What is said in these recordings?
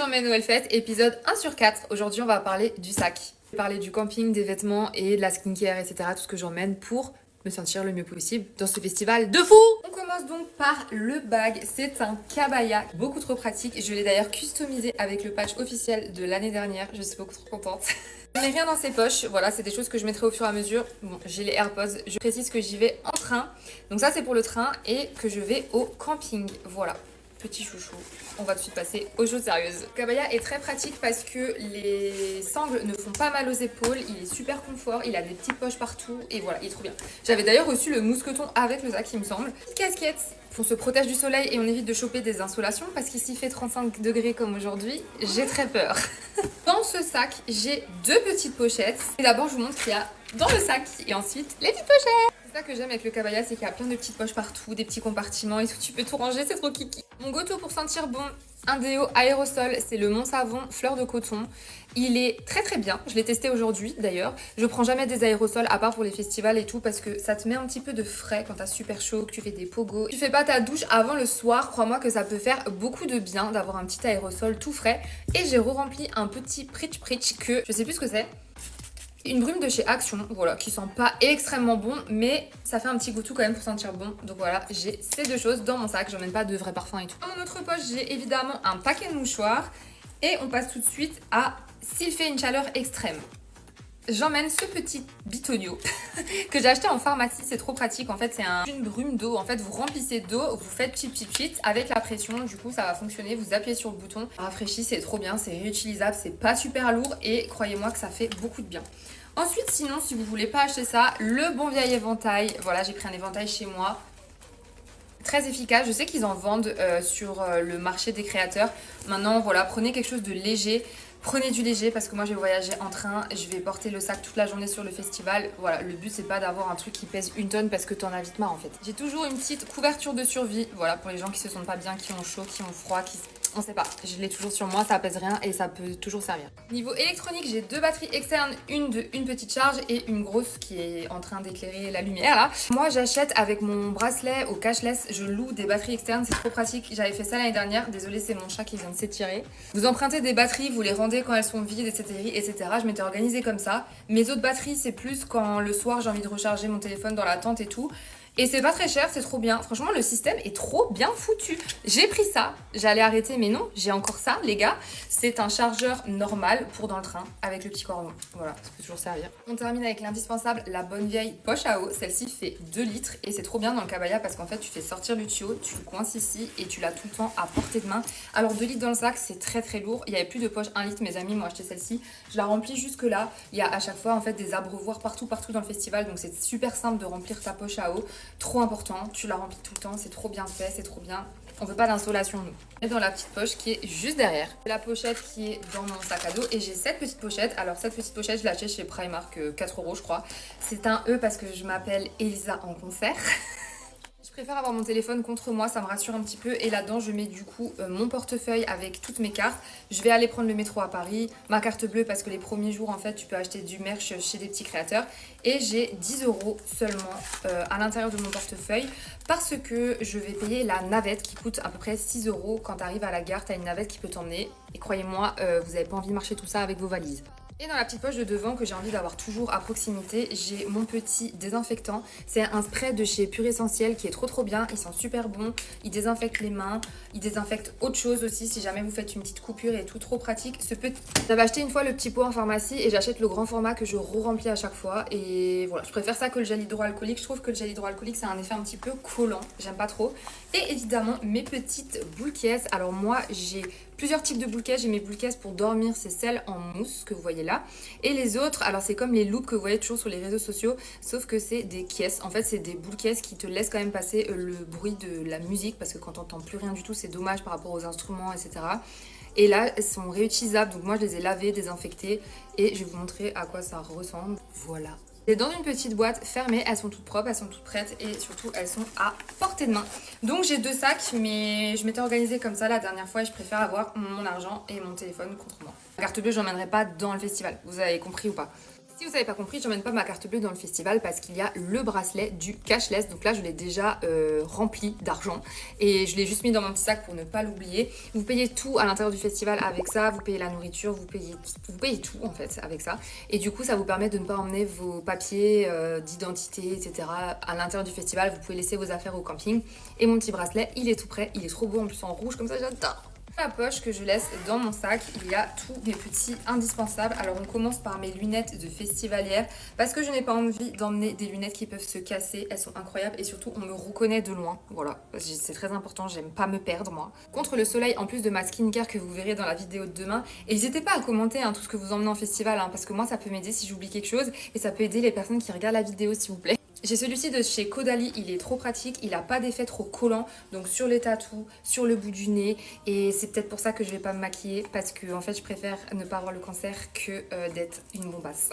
j'emmène Noël Fête, épisode 1 sur 4. Aujourd'hui, on va parler du sac. On va parler du camping, des vêtements et de la skincare, etc. Tout ce que j'emmène pour me sentir le mieux possible dans ce festival de fou. On commence donc par le bag. C'est un Kabaya, beaucoup trop pratique. Je l'ai d'ailleurs customisé avec le patch officiel de l'année dernière. Je suis beaucoup trop contente. Je n'ai rien dans ses poches. Voilà, c'est des choses que je mettrai au fur et à mesure. Bon, j'ai les AirPods. Je précise que j'y vais en train. Donc ça, c'est pour le train et que je vais au camping. Voilà. Petit chouchou, on va tout de suite passer aux choses sérieuses. Le Kabaya est très pratique parce que les sangles ne font pas mal aux épaules, il est super confort, il a des petites poches partout et voilà, il est trop bien. J'avais d'ailleurs reçu le mousqueton avec le sac, il me semble. Petite casquette, on se protège du soleil et on évite de choper des insolations parce qu'ici il fait 35 degrés comme aujourd'hui, j'ai très peur. Dans ce sac, j'ai deux petites pochettes. Et d'abord, je vous montre qu'il y a dans le sac et ensuite les petites pochettes. C'est ça que j'aime avec le Kabaya, c'est qu'il y a plein de petites poches partout, des petits compartiments et tout, tu peux tout ranger, c'est trop kiki. Mon go-to pour sentir bon, un déo aérosol, c'est le Mon Savon Fleur de Coton. Il est très très bien, je l'ai testé aujourd'hui d'ailleurs. Je prends jamais des aérosols à part pour les festivals et tout parce que ça te met un petit peu de frais quand t'as super chaud, que tu fais des pogos. Tu fais pas ta douche avant le soir, crois-moi que ça peut faire beaucoup de bien d'avoir un petit aérosol tout frais. Et j'ai re-rempli un petit Pritch que je sais plus ce que c'est. Une brume de chez Action, voilà, qui sent pas extrêmement bon, mais ça fait un petit goût tout quand même pour sentir bon. Donc voilà, j'ai ces deux choses dans mon sac, j'emmène pas de vrais parfums et tout. Dans mon autre poche, j'ai évidemment un paquet de mouchoirs. Et on passe tout de suite à s'il fait une chaleur extrême. J'emmène ce petit bitonio que j'ai acheté en pharmacie, c'est trop pratique. En fait, c'est une brume d'eau. En fait, vous remplissez d'eau, vous faites pchit avec la pression. Du coup, ça va fonctionner. Vous appuyez sur le bouton, ça rafraîchit, c'est trop bien, c'est réutilisable, c'est pas super lourd et croyez-moi que ça fait beaucoup de bien. Ensuite, sinon, si vous voulez pas acheter ça, le bon vieil éventail. Voilà, j'ai pris un éventail chez moi. Très efficace, je sais qu'ils en vendent sur le marché des créateurs. Maintenant, voilà, prenez quelque chose de léger. Prenez du léger parce que moi je vais voyager en train, je vais porter le sac toute la journée sur le festival. Voilà, le but c'est pas d'avoir un truc qui pèse 1 tonne parce que t'en as vite marre en fait. J'ai toujours une petite couverture de survie, voilà, pour les gens qui se sentent pas bien, qui ont chaud, qui ont froid, on sait pas, je l'ai toujours sur moi, ça pèse rien et ça peut toujours servir. Niveau électronique, j'ai deux batteries externes, une petite charge et une grosse qui est en train d'éclairer la lumière là. Moi j'achète avec mon bracelet au cashless, je loue des batteries externes, c'est trop pratique. J'avais fait ça l'année dernière, désolée c'est mon chat qui vient de s'étirer. Vous empruntez des batteries, vous les rendez quand elles sont vides, etc. Je m'étais organisée comme ça. Mes autres batteries c'est plus quand le soir j'ai envie de recharger mon téléphone dans la tente et tout. Et c'est pas très cher, c'est trop bien. Franchement, le système est trop bien foutu. J'ai pris ça, j'allais arrêter, mais non, j'ai encore ça, les gars. C'est un chargeur normal pour dans le train avec le petit cordon. Voilà, ça peut toujours servir. On termine avec l'indispensable, la bonne vieille poche à eau. Celle-ci fait 2 litres et c'est trop bien dans le Kabaya parce qu'en fait, tu fais sortir le tuyau, tu le coinces ici et tu l'as tout le temps à portée de main. Alors 2 litres dans le sac, c'est très très lourd. Il n'y avait plus de poche 1 litre, mes amis m'ont acheté celle-ci. Je la remplis jusque là. Il y a à chaque fois en fait des abreuvoirs partout dans le festival, donc c'est super simple de remplir ta poche à eau. Trop important, tu la remplis tout le temps, c'est trop bien fait, c'est trop bien. On veut pas d'insolation nous. Et dans la petite poche qui est juste derrière. La pochette qui est dans mon sac à dos et j'ai cette petite pochette. Alors cette petite pochette, je l'ai achetée chez Primark, 4 € je crois. C'est un E parce que je m'appelle Elisa en concert. Je préfère avoir mon téléphone contre moi, ça me rassure un petit peu. Et là-dedans, je mets du coup mon portefeuille avec toutes mes cartes. Je vais aller prendre le métro à Paris, ma carte bleue parce que les premiers jours, en fait, tu peux acheter du merch chez des petits créateurs. Et j'ai 10 € seulement à l'intérieur de mon portefeuille parce que je vais payer la navette qui coûte à peu près 6 €. Quand tu arrives à la gare, tu as une navette qui peut t'emmener. Et croyez-moi, vous n'avez pas envie de marcher tout ça avec vos valises. Et dans la petite poche de devant que j'ai envie d'avoir toujours à proximité, j'ai mon petit désinfectant. C'est un spray de chez Pure Essentiel qui est trop bien, il sent super bon, il désinfecte les mains, il désinfecte autre chose aussi si jamais vous faites une petite coupure et tout, trop pratique. J'avais acheté une fois le petit pot en pharmacie et j'achète le grand format que je re-remplis à chaque fois et voilà, je préfère ça que le gel hydroalcoolique. Je trouve que le gel hydroalcoolique ça a un effet un petit peu collant, j'aime pas trop. Et évidemment mes petites boules caisses. Alors moi j'ai plusieurs types de boules caisses, j'ai mes boules caisses pour dormir, c'est celles en mousse que vous voyez là. Et les autres, alors c'est comme les loupes que vous voyez toujours sur les réseaux sociaux, sauf que c'est des caisses. En fait, c'est des boules caisses qui te laissent quand même passer le bruit de la musique parce que quand t'entends plus rien du tout, c'est dommage par rapport aux instruments, etc. Et là, elles sont réutilisables, donc moi je les ai lavées, désinfectées et je vais vous montrer à quoi ça ressemble. Voilà. C'est dans une petite boîte fermée, elles sont toutes propres, elles sont toutes prêtes et surtout elles sont à portée de main. Donc j'ai 2 sacs mais je m'étais organisée comme ça la dernière fois et je préfère avoir mon argent et mon téléphone contre moi. La carte bleue, je l'emmènerai pas dans le festival, vous avez compris ou pas? Si vous n'avez pas compris, j'emmène pas ma carte bleue dans le festival parce qu'il y a le bracelet du cashless. Donc là, je l'ai déjà rempli d'argent et je l'ai juste mis dans mon petit sac pour ne pas l'oublier. Vous payez tout à l'intérieur du festival avec ça. Vous payez la nourriture, vous payez tout en fait avec ça. Et du coup, ça vous permet de ne pas emmener vos papiers d'identité, etc. à l'intérieur du festival. Vous pouvez laisser vos affaires au camping. Et mon petit bracelet, il est tout prêt. Il est trop beau en plus en rouge comme ça, j'adore. La poche que je laisse dans mon sac, il y a tous mes petits indispensables. Alors on commence par mes lunettes de festivalière parce que je n'ai pas envie d'emmener des lunettes qui peuvent se casser. Elles sont incroyables et surtout on me reconnaît de loin. Voilà, c'est très important, j'aime pas me perdre moi. Contre le soleil, en plus de ma skincare que vous verrez dans la vidéo de demain. Et n'hésitez pas à commenter tout ce que vous emmenez en festival parce que moi ça peut m'aider si j'oublie quelque chose et ça peut aider les personnes qui regardent la vidéo s'il vous plaît. J'ai celui-ci de chez Caudalie, il est trop pratique, il n'a pas d'effet trop collant, donc sur les tatous, sur le bout du nez, et c'est peut-être pour ça que je vais pas me maquiller, parce que en fait je préfère ne pas avoir le cancer que d'être une bombasse.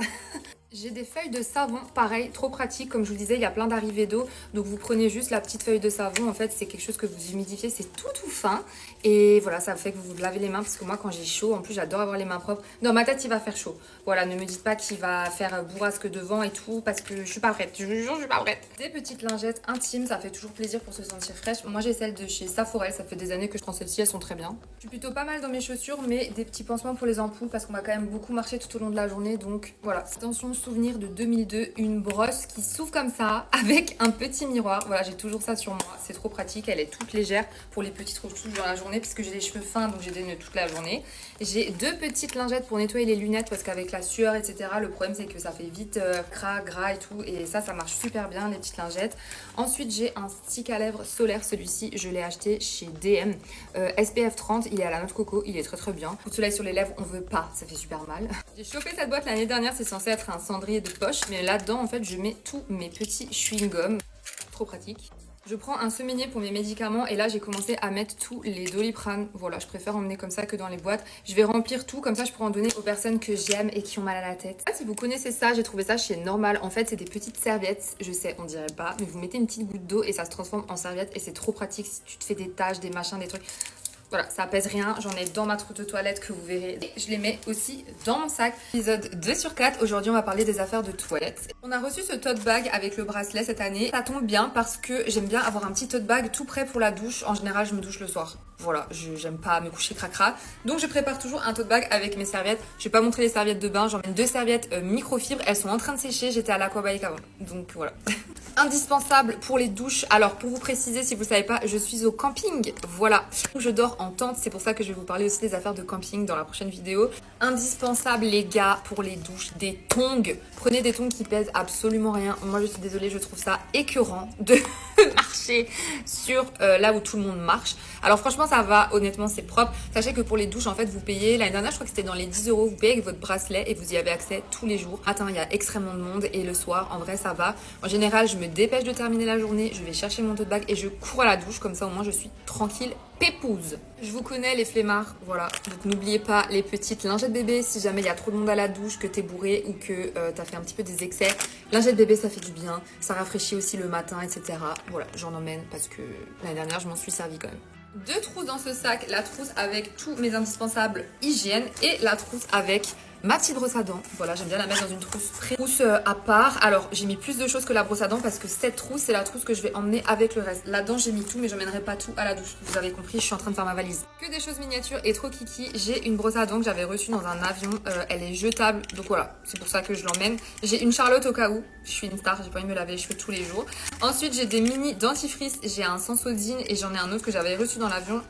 J'ai des feuilles de savon, pareil, trop pratique. Comme je vous le disais, il y a plein d'arrivées d'eau. Donc vous prenez juste la petite feuille de savon. En fait, c'est quelque chose que vous humidifiez. C'est tout fin. Et voilà, ça fait que vous vous lavez les mains. Parce que moi, quand j'ai chaud, en plus, j'adore avoir les mains propres. Dans ma tête, il va faire chaud. Voilà, ne me dites pas qu'il va faire bourrasque devant et tout. Parce que je suis pas prête. Je vous jure, je suis pas prête. Des petites lingettes intimes, ça fait toujours plaisir pour se sentir fraîche. Moi, j'ai celle de chez Saforel. Ça fait des années que je prends celle-ci. Elles sont très bien. Je suis plutôt pas mal dans mes chaussures. Mais des petits pansements pour les ampoules. Parce qu'on va quand même beaucoup marcher tout au long de la journée. Donc voilà. Attention, souvenir de 2002, une brosse qui s'ouvre comme ça avec un petit miroir. Voilà, j'ai toujours ça sur moi, c'est trop pratique, elle est toute légère pour les petites retouches dans la journée puisque j'ai les cheveux fins donc j'ai des nœuds toute la journée. J'ai deux petites lingettes pour nettoyer les lunettes parce qu'avec la sueur etc, le problème c'est que ça fait vite gras et tout et ça marche super bien les petites lingettes. Ensuite j'ai un stick à lèvres solaire, celui-ci je l'ai acheté chez DM, SPF 30, il est à la noix de coco, il est très bien. Coup de soleil sur les lèvres, on veut pas, ça fait super mal. J'ai chopé cette boîte l'année dernière, c'est censé être un cendrier de poche, mais là-dedans en fait je mets tous mes petits chewing-gums, trop pratique. Je prends un semainier pour mes médicaments et là j'ai commencé à mettre tous les Doliprane. Voilà, je préfère emmener comme ça que dans les boîtes. Je vais remplir tout, comme ça je pourrai en donner aux personnes que j'aime et qui ont mal à la tête. Si vous connaissez ça, j'ai trouvé ça chez Normal. En fait, c'est des petites serviettes. Je sais, on dirait pas, mais vous mettez une petite goutte d'eau et ça se transforme en serviette et c'est trop pratique si tu te fais des taches, des machins, des trucs. Voilà, ça pèse rien, j'en ai dans ma trousse de toilette que vous verrez. Et je les mets aussi dans mon sac. Épisode 2 sur 4, aujourd'hui on va parler des affaires de toilette. On a reçu ce tote bag avec le bracelet cette année. Ça tombe bien parce que j'aime bien avoir un petit tote bag tout prêt pour la douche. En général, je me douche le soir. Voilà, j'aime pas me coucher cracra. Donc je prépare toujours un tote bag avec mes serviettes. Je vais pas montrer les serviettes de bain, j'emmène deux serviettes microfibres. Elles sont en train de sécher, j'étais à l'aquabike avant. Donc voilà. Indispensable pour les douches. Alors pour vous préciser, si vous ne savez pas, je suis au camping. Voilà, je dors en tente. C'est pour ça que je vais vous parler aussi des affaires de camping dans la prochaine vidéo. Indispensable les gars pour les douches, des tongs. Prenez des tongs qui pèsent absolument rien. Moi je suis désolée, je trouve ça écœurant de marcher sur là où tout le monde marche. Alors franchement ça va, honnêtement c'est propre. Sachez que pour les douches en fait vous payez, l'année dernière je crois que c'était dans les 10 €, vous payez avec votre bracelet et vous y avez accès tous les jours. Attends, il y a extrêmement de monde et le soir en vrai ça va. En général je me dépêche de terminer la journée, je vais chercher mon tote bag et je cours à la douche, comme ça au moins je suis tranquille, pépouse. Je vous connais les flemmards, voilà. Donc n'oubliez pas les petites lingettes bébé si jamais il y a trop de monde à la douche, que t'es bourré ou que t'as fait un petit peu des excès. Lingette bébé ça fait du bien, ça rafraîchit aussi le matin etc. Voilà, j'en emmène parce que l'année dernière je m'en suis servi quand même. Deux trousses dans ce sac, la trousse avec tous mes indispensables hygiène et la trousse avec ma petite brosse à dents. Voilà, j'aime bien la mettre dans une trousse à part. Alors, j'ai mis plus de choses que la brosse à dents parce que cette trousse, c'est la trousse que je vais emmener avec le reste. Là-dedans, j'ai mis tout, mais je n'emmènerai pas tout à la douche. Vous avez compris, je suis en train de faire ma valise. Que des choses miniatures et trop kiki. J'ai une brosse à dents que j'avais reçue dans un avion. Elle est jetable, donc voilà, c'est pour ça que je l'emmène. J'ai une Charlotte au cas où. Je suis une star, j'ai pas envie de me laver les cheveux tous les jours. Ensuite, j'ai des mini dentifrices. J'ai un Sensodyne et j'en ai un autre que j'avais reçu dans l'avion.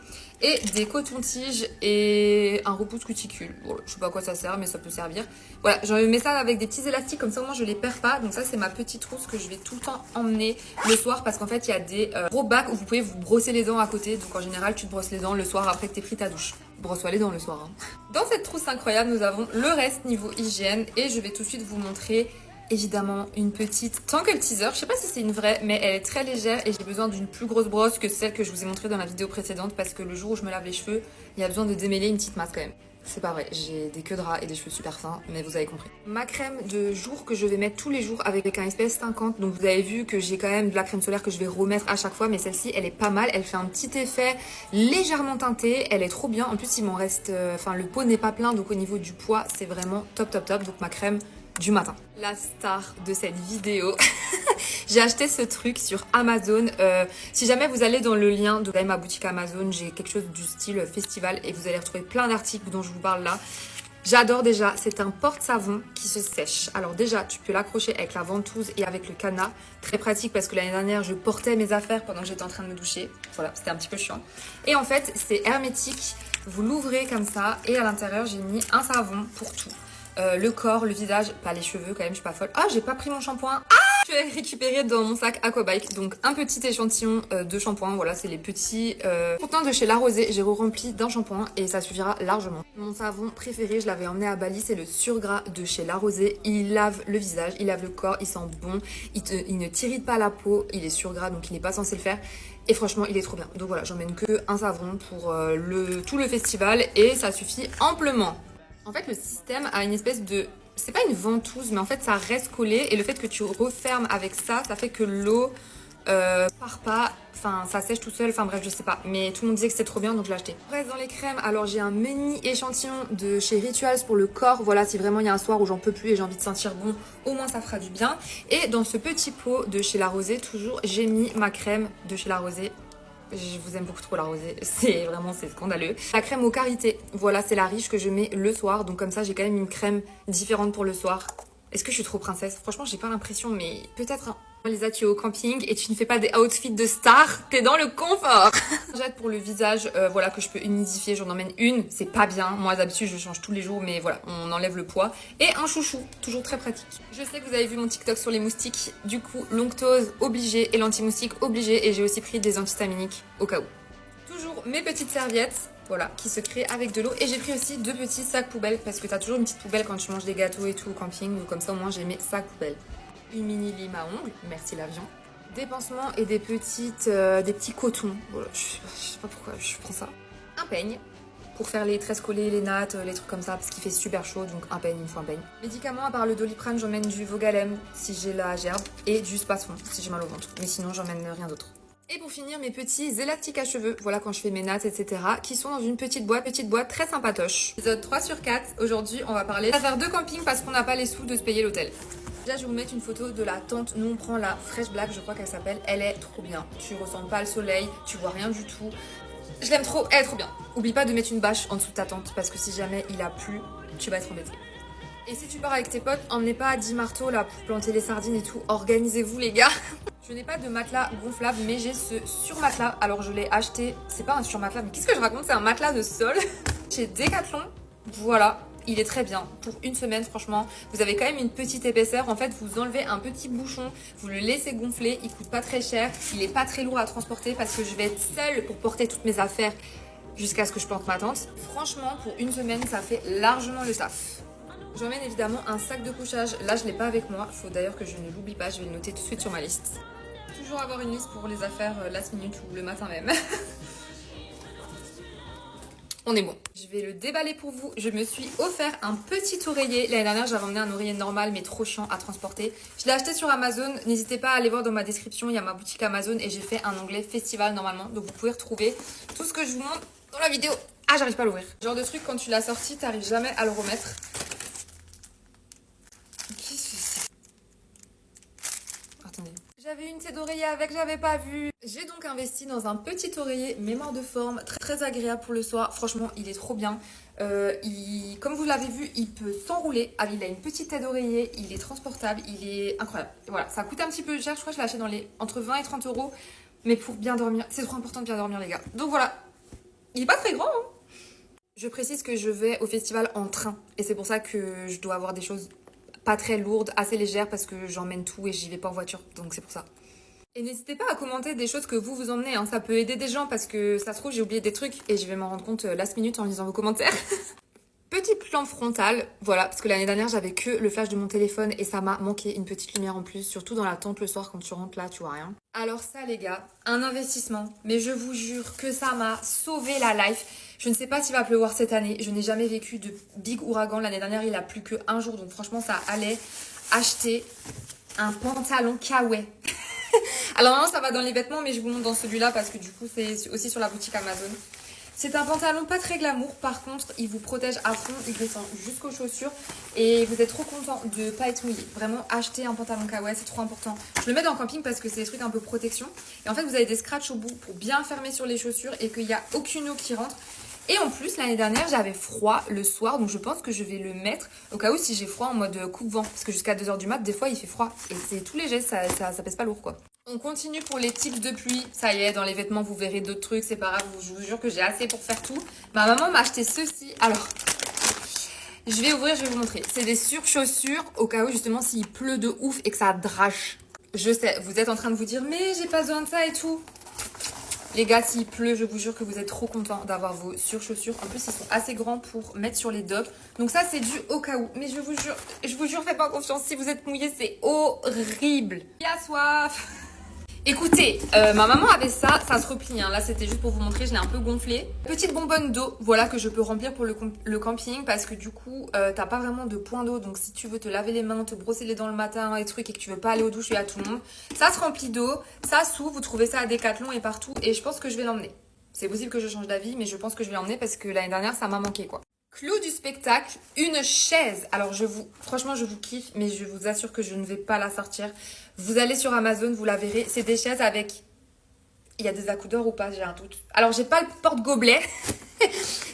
Et des cotons-tiges et un repousse cuticule. Bon, je sais pas à quoi ça sert, mais ça peut servir. Voilà, j'en mets ça avec des petits élastiques, comme ça au moins je les perds pas. Donc ça, c'est ma petite trousse que je vais tout le temps emmener le soir parce qu'en fait, il y a des gros bacs où vous pouvez vous brosser les dents à côté. Donc en général, tu te brosses les dents le soir après que t'aies pris ta douche. Brosse-toi les dents le soir. Hein. Dans cette trousse incroyable, nous avons le reste niveau hygiène et je vais tout de suite vous montrer évidemment une petite Tangle Teaser. Je sais pas si c'est une vraie, mais elle est très légère et j'ai besoin d'une plus grosse brosse que celle que je vous ai montrée dans la vidéo précédente parce que le jour où je me lave les cheveux, il y a besoin de démêler une petite masse quand même. C'est pas vrai, j'ai des queues de rat et des cheveux super fins, mais vous avez compris. Ma crème de jour que je vais mettre tous les jours avec un SPF 50. Donc vous avez vu que j'ai quand même de la crème solaire que je vais remettre à chaque fois, mais celle-ci elle est pas mal. Elle fait un petit effet légèrement teinté, elle est trop bien. En plus il m'en reste, enfin le pot n'est pas plein, donc au niveau du poids c'est vraiment top top top. Donc ma crème du matin. La star de cette vidéo, j'ai acheté ce truc sur Amazon. Si jamais vous allez dans le lien de ma boutique Amazon, j'ai quelque chose du style festival et vous allez retrouver plein d'articles dont je vous parle là. J'adore déjà, c'est un porte-savon qui se sèche. Alors déjà, tu peux l'accrocher avec la ventouse et avec le cadenas. Très pratique parce que l'année dernière, je portais mes affaires pendant que j'étais en train de me doucher. Voilà, c'était un petit peu chiant. Et en fait, c'est hermétique. Vous l'ouvrez comme ça et à l'intérieur, j'ai mis un savon pour tout. Le corps, le visage, pas les cheveux quand même, je suis pas folle. Ah, j'ai pas pris mon shampoing. Ah, je vais récupérer dans mon sac Aquabike. Donc un petit échantillon de shampoing. Voilà, c'est les petits contenants de chez La Rosée. J'ai rempli d'un shampoing et ça suffira largement. Mon savon préféré, je l'avais emmené à Bali, c'est le Surgras de chez La Rosée. Il lave le visage, il lave le corps, il sent bon, il ne t'irrite pas la peau, il est surgras donc il n'est pas censé le faire. Et franchement, il est trop bien. Donc voilà, j'emmène que un savon pour tout le festival et ça suffit amplement. En fait, le système a une espèce de... C'est pas une ventouse, mais en fait, ça reste collé. Et le fait que tu refermes avec ça, ça fait que l'eau part pas. Enfin, ça sèche tout seul. Enfin bref, je sais pas. Mais tout le monde disait que c'était trop bien, donc je l'ai acheté. On reste dans les crèmes. Alors, j'ai un mini échantillon de chez Rituals pour le corps. Voilà, si vraiment il y a un soir où j'en peux plus et j'ai envie de sentir bon, au moins ça fera du bien. Et dans ce petit pot de chez La Rosée, toujours, j'ai mis ma crème de chez La Rosée. Je vous aime beaucoup trop La Rosée, c'est scandaleux. La crème au karité, voilà, c'est la riche que je mets le soir. Donc comme ça, j'ai quand même une crème différente pour le soir. Est-ce que je suis trop princesse? Franchement, j'ai pas l'impression, mais peut-être. Hein. Lisa, tu es au camping et tu ne fais pas des outfits de star, t'es dans le confort. Jette pour le visage, voilà, que je peux humidifier, j'en emmène une, c'est pas bien. Moi d'habitude je change tous les jours, mais voilà, on enlève le poids. Et un chouchou, toujours très pratique. Je sais que vous avez vu mon TikTok sur les moustiques, du coup l'onctose obligée et l'anti-moustique obligé, et j'ai aussi pris des antihistaminiques au cas où. Toujours mes petites serviettes. Voilà, qui se créent avec de l'eau. Et j'ai pris aussi 2 petits sacs poubelles, parce que t'as toujours une petite poubelle quand tu manges des gâteaux et tout au camping, ou comme ça au moins j'ai mes sacs poubelles. Une mini lime à ongles, merci l'avion. Des pansements et des petits cotons. Voilà, je sais pas pourquoi je prends ça. Un peigne pour faire les tresses collées, les nattes, les trucs comme ça, parce qu'il fait super chaud, donc un peigne, il me faut un peigne. Médicaments, à part le Doliprane, j'emmène du Vogalem si j'ai la gerbe et du Spasfon si j'ai mal au ventre. Mais sinon, j'emmène rien d'autre. Et pour finir, mes petits élastiques à cheveux, voilà quand je fais mes nattes, etc. qui sont dans une petite boîte très sympatoche. Épisode 3 sur 4, aujourd'hui on va parler d'affaires de camping parce qu'on n'a pas les sous de se payer l'hôtel. Déjà je vais vous mettre une photo de la tente, nous on prend la Fresh Black, je crois qu'elle s'appelle, elle est trop bien. Tu ressens pas le soleil, tu vois rien du tout. Je l'aime trop, elle est trop bien. Oublie pas de mettre une bâche en dessous de ta tente parce que si jamais il a plu, tu vas être embêté. Et si tu pars avec tes potes, emmenez pas 10 marteaux là pour planter les sardines et tout, organisez-vous les gars. Je n'ai pas de matelas gonflable, mais j'ai ce surmatelas. Alors je l'ai acheté, c'est pas un surmatelas, mais qu'est-ce que je raconte? C'est un matelas de sol chez Decathlon. Voilà, il est très bien. Pour une semaine, franchement, vous avez quand même une petite épaisseur. En fait, vous enlevez un petit bouchon, vous le laissez gonfler. Il coûte pas très cher, il est pas très lourd à transporter parce que je vais être seule pour porter toutes mes affaires jusqu'à ce que je plante ma tente. Franchement, pour une semaine, ça fait largement le taf. J'emmène évidemment un sac de couchage. Là, je ne l'ai pas avec moi. Il faut d'ailleurs que je ne l'oublie pas. Je vais le noter tout de suite sur ma liste. Toujours avoir une liste pour les affaires last minute ou le matin même. On est bon. Je vais le déballer pour vous. Je me suis offert un petit oreiller. L'année dernière, j'avais emmené un oreiller normal, mais trop chiant à transporter. Je l'ai acheté sur Amazon. N'hésitez pas à aller voir dans ma description. Il y a ma boutique Amazon et j'ai fait un onglet festival normalement. Donc vous pouvez retrouver tout ce que je vous montre dans la vidéo. Ah, j'arrive pas à l'ouvrir. Genre de truc, quand tu l'as sorti, t'arrives jamais à le remettre. J'avais une tête d'oreiller avec, j'avais pas vu. J'ai donc investi dans un petit oreiller mémoire de forme, très agréable pour le soir. Franchement, il est trop bien. Comme vous l'avez vu, il peut s'enrouler. Ah, il a une petite tête d'oreiller, il est transportable, il est incroyable. Voilà, ça coûte un petit peu cher, je crois que je l'ai acheté entre 20 et 30 euros. Mais pour bien dormir, c'est trop important de bien dormir les gars. Donc voilà, il est pas très grand hein. Je précise que je vais au festival en train. Et c'est pour ça que je dois avoir des choses pas très lourde, assez légère parce que j'emmène tout et j'y vais pas en voiture, donc c'est pour ça. Et n'hésitez pas à commenter des choses que vous emmenez, hein. Ça peut aider des gens parce que ça se trouve j'ai oublié des trucs et je vais m'en rendre compte last minute en lisant vos commentaires. Petit plan frontal, voilà, parce que l'année dernière j'avais que le flash de mon téléphone et ça m'a manqué une petite lumière en plus, surtout dans la tente le soir quand tu rentres là, tu vois rien. Alors ça les gars, un investissement, mais je vous jure que ça m'a sauvé la life. Je ne sais pas s'il va pleuvoir cette année. Je n'ai jamais vécu de big ouragan. L'année dernière, il a plu que un jour. Donc franchement, ça allait acheter un pantalon kawaii. Alors maintenant, ça va dans les vêtements, mais je vous montre dans celui-là parce que du coup, c'est aussi sur la boutique Amazon. C'est un pantalon pas très glamour, par contre il vous protège à fond, il descend jusqu'aux chaussures et vous êtes trop content de pas être mouillé. Vraiment acheter un pantalon kawaii, c'est trop important. Je le mets dans le camping parce que c'est des trucs un peu protection. Et en fait vous avez des scratchs au bout pour bien fermer sur les chaussures et qu'il n'y a aucune eau qui rentre. Et en plus l'année dernière j'avais froid le soir, donc je pense que je vais le mettre au cas où si j'ai froid en mode coupe-vent. Parce que jusqu'à 2h du mat des fois il fait froid et c'est tout léger, ça pèse pas lourd quoi. On continue pour les tips de pluie. Ça y est, dans les vêtements, vous verrez d'autres trucs. C'est pas grave, je vous jure que j'ai assez pour faire tout. Ma maman m'a acheté ceci. Alors, je vais ouvrir, je vais vous montrer. C'est des surchaussures au cas où, justement, s'il pleut de ouf et que ça drache. Je sais, vous êtes en train de vous dire, mais j'ai pas besoin de ça et tout. Les gars, s'il pleut, je vous jure que vous êtes trop contents d'avoir vos surchaussures. En plus, ils sont assez grands pour mettre sur les docks. Donc ça, c'est dû au cas où. Mais je vous jure, faites pas confiance. Si vous êtes mouillé, c'est horrible. Il a soif. Écoutez, ma maman avait ça se replie, hein. Là c'était juste pour vous montrer, je l'ai un peu gonflé. Petite bonbonne d'eau, voilà, que je peux remplir pour le camping parce que du coup, t'as pas vraiment de point d'eau. Donc si tu veux te laver les mains, te brosser les dents le matin et trucs et que tu veux pas aller aux douches et à tout le monde, ça se remplit d'eau, ça s'ouvre, vous trouvez ça à Decathlon et partout. Et je pense que je vais l'emmener. C'est possible que je change d'avis, mais je pense que je vais l'emmener parce que l'année dernière ça m'a manqué quoi. Clou du spectacle, une chaise. Alors franchement je vous kiffe, mais je vous assure que je ne vais pas la sortir. Vous allez sur Amazon, vous la verrez. C'est des chaises avec... Il y a des accoudeurs ou pas, j'ai un doute. Alors j'ai pas le porte-gobelet.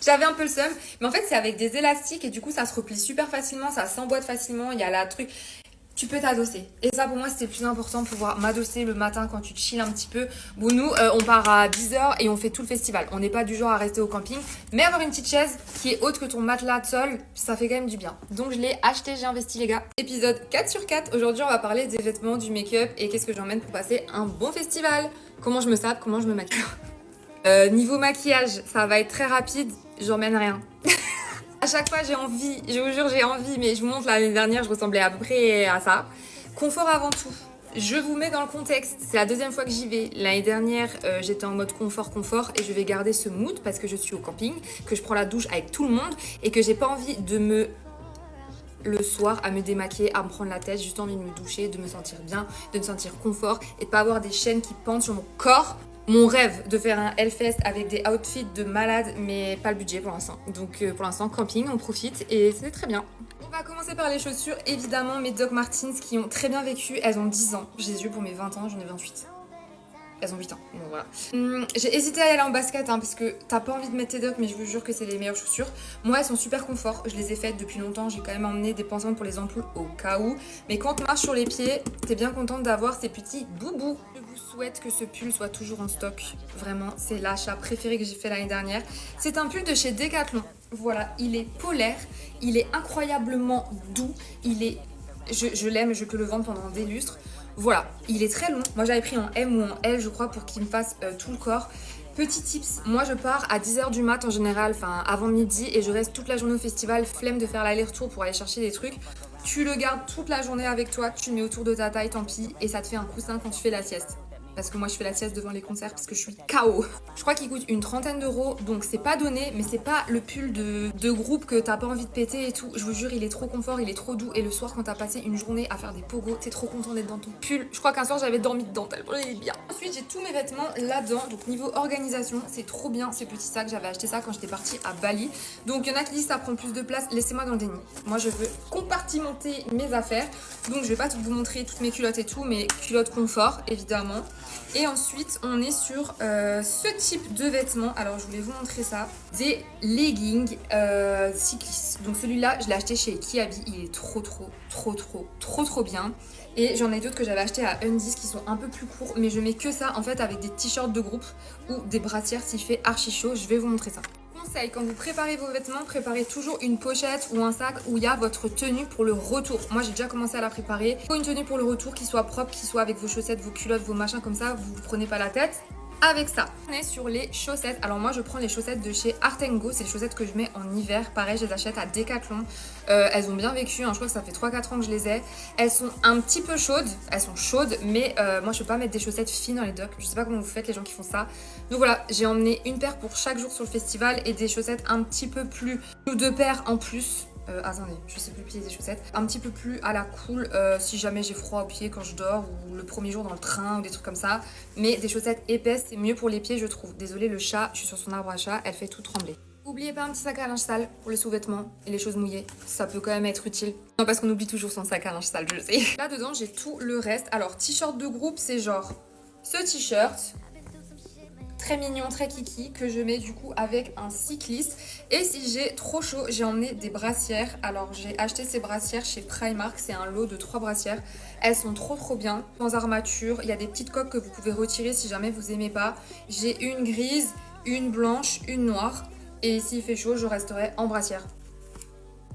J'avais un peu le seum. Mais en fait c'est avec des élastiques et du coup ça se replie super facilement, ça s'emboîte facilement. Il y a la truc... Tu peux t'adosser. Et ça, pour moi, c'était le plus important, pouvoir m'adosser le matin quand tu te chill un petit peu. Bon, nous, on part à 10h et on fait tout le festival. On n'est pas du genre à rester au camping. Mais avoir une petite chaise qui est haute que ton matelas de sol, ça fait quand même du bien. Donc, je l'ai acheté, j'ai investi, les gars. Épisode 4/4. Aujourd'hui, on va parler des vêtements, du make-up et qu'est-ce que j'emmène pour passer un bon festival. Comment je me sape, comment je me maquille. Niveau maquillage, ça va être très rapide. J'emmène rien. À chaque fois j'ai envie, je vous jure j'ai envie, mais je vous montre l'année dernière je ressemblais à peu près à ça. Confort avant tout. Je vous mets dans le contexte, c'est la deuxième fois que j'y vais. L'année dernière j'étais en mode confort et je vais garder ce mood parce que je suis au camping, que je prends la douche avec tout le monde et que j'ai pas envie de le soir à me démaquiller, à me prendre la tête, juste envie de me doucher, de me sentir bien, de me sentir confort et de pas avoir des chaînes qui pendent sur mon corps. Mon rêve de faire un Hellfest avec des outfits de malade, mais pas le budget pour l'instant. Donc pour l'instant, camping, on profite et c'est très bien. On va commencer par les chaussures. Évidemment, mes Doc Martens qui ont très bien vécu. Elles ont 10 ans. Je les ai eues pour mes 20 ans, j'en ai 28. Elles ont 8 ans, donc voilà. J'ai hésité à y aller en basket parce que t'as pas envie de mettre tes Doc, mais je vous jure que c'est les meilleures chaussures. Moi, elles sont super confort. Je les ai faites depuis longtemps. J'ai quand même emmené des pansements pour les ampoules au cas où. Mais quand on marche sur les pieds, t'es bien contente d'avoir ces petits boubous. Je souhaite que ce pull soit toujours en stock. Vraiment, c'est l'achat préféré que j'ai fait l'année dernière. C'est un pull de chez Decathlon. Voilà, il est polaire, il est incroyablement doux, je l'aime, je peux le vendre pendant des lustres. Voilà, il est très long. Moi j'avais pris en M ou en L je crois pour qu'il me fasse tout le corps. Petit tips, moi je pars à 10h du mat en général, enfin avant midi et je reste toute la journée au festival, flemme de faire l'aller-retour pour aller chercher des trucs. Tu le gardes toute la journée avec toi, tu le mets autour de ta taille, tant pis, et ça te fait un coussin quand tu fais la sieste. Parce que moi je fais la sieste devant les concerts parce que je suis KO. Je crois qu'il coûte une 30aine d'euros, donc c'est pas donné, mais c'est pas le pull de groupe que t'as pas envie de péter et tout. Je vous jure, il est trop confort, il est trop doux, et le soir quand t'as passé une journée à faire des pogos, t'es trop content d'être dans ton pull. Je crois qu'un soir j'avais dormi dedans tellement il est bien. Ensuite j'ai tous mes vêtements là-dedans, donc niveau organisation, c'est trop bien ces petits sacs. J'avais acheté ça quand j'étais partie à Bali. Donc il y en a qui disent ça prend plus de place, laissez-moi dans le déni. Moi je veux compartimenter mes affaires, donc je vais pas vous montrer toutes mes culottes et tout, mais culottes confort évidemment. Et ensuite on est sur ce type de vêtements. Alors je voulais vous montrer ça, des leggings cyclistes. Donc celui-là je l'ai acheté chez Kiabi, il est trop bien. Et j'en ai d'autres que j'avais acheté à Undies qui sont un peu plus courts, mais je mets que ça en fait avec des t-shirts de groupe ou des brassières s'il fait archi chaud. Je vais vous montrer ça. Conseil, quand vous préparez vos vêtements, préparez toujours une pochette ou un sac où il y a votre tenue pour le retour. Moi j'ai déjà commencé à la préparer. Il faut une tenue pour le retour qui soit propre, qui soit avec vos chaussettes, vos culottes, vos machins comme ça, vous prenez pas la tête. Avec ça, on est sur les chaussettes. Alors moi je prends les chaussettes de chez Art & Go. C'est les chaussettes que je mets en hiver. Pareil, je les achète à Decathlon. Elles ont bien vécu, hein. Je crois que ça fait 3-4 ans que je les ai. Elles sont un petit peu chaudes. Elles sont chaudes, mais moi je peux pas mettre des chaussettes fines dans les docks. Je sais pas comment vous faites les gens qui font ça. Donc voilà, j'ai emmené une paire pour chaque jour sur le festival et des chaussettes un petit peu plus, ou deux paires en plus. attendez, je sais plus plier des chaussettes. Un petit peu plus à la cool si jamais j'ai froid aux pieds quand je dors ou le premier jour dans le train ou des trucs comme ça. Mais des chaussettes épaisses, c'est mieux pour les pieds, je trouve. Désolée, le chat, je suis sur son arbre à chat, elle fait tout trembler. N'oubliez pas un petit sac à linge sale pour les sous-vêtements et les choses mouillées. Ça peut quand même être utile. Non, parce qu'on oublie toujours son sac à linge sale, je sais. Là dedans, j'ai tout le reste. Alors, t-shirt de groupe, c'est genre ce t-shirt. Très mignon, très kiki, que je mets du coup avec un cycliste. Et si j'ai trop chaud, j'ai emmené des brassières. Alors j'ai acheté ces brassières chez Primark, c'est un lot de 3 brassières. Elles sont trop bien, sans armature. Il y a des petites coques que vous pouvez retirer si jamais vous aimez pas. J'ai une grise, une blanche, une noire. Et s'il fait chaud, je resterai en brassière.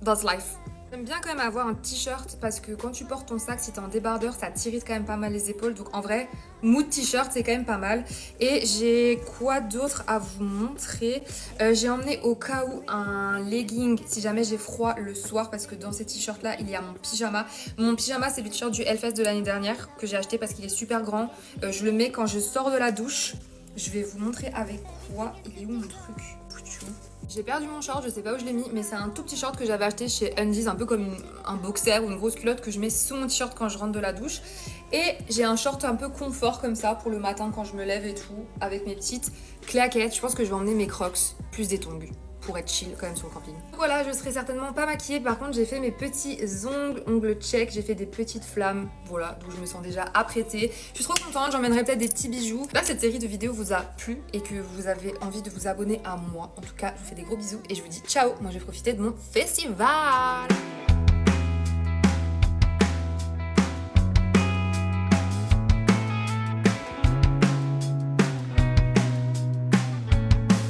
That's life. J'aime bien quand même avoir un t-shirt parce que quand tu portes ton sac, si t'es en débardeur, ça t'irrite quand même pas mal les épaules. Donc en vrai, mood t-shirt, c'est quand même pas mal. Et j'ai quoi d'autre à vous montrer? J'ai emmené au cas où un legging si jamais j'ai froid le soir parce que dans ces t-shirts là, il y a mon pyjama. Mon pyjama, c'est le t-shirt du Hellfest de l'année dernière que j'ai acheté parce qu'il est super grand. Je le mets quand je sors de la douche. Je vais vous montrer avec quoi. Il est où mon truc? J'ai perdu mon short, je sais pas où je l'ai mis, mais c'est un tout petit short que j'avais acheté chez Undies, un peu comme un boxer ou une grosse culotte que je mets sous mon t-shirt quand je rentre de la douche. Et j'ai un short un peu confort comme ça pour le matin quand je me lève et tout, avec mes petites claquettes. Je pense que je vais emmener mes crocs, plus des tongs, pour être chill quand même sur le camping. Voilà, je serai certainement pas maquillée. Par contre, j'ai fait mes petits ongles check, j'ai fait des petites flammes. Voilà, donc je me sens déjà apprêtée. Je suis trop contente, j'emmènerai peut-être des petits bijoux. J'espère que cette série de vidéos vous a plu et que vous avez envie de vous abonner à moi. En tout cas, je vous fais des gros bisous et je vous dis ciao. Moi, je vais profiter de mon festival.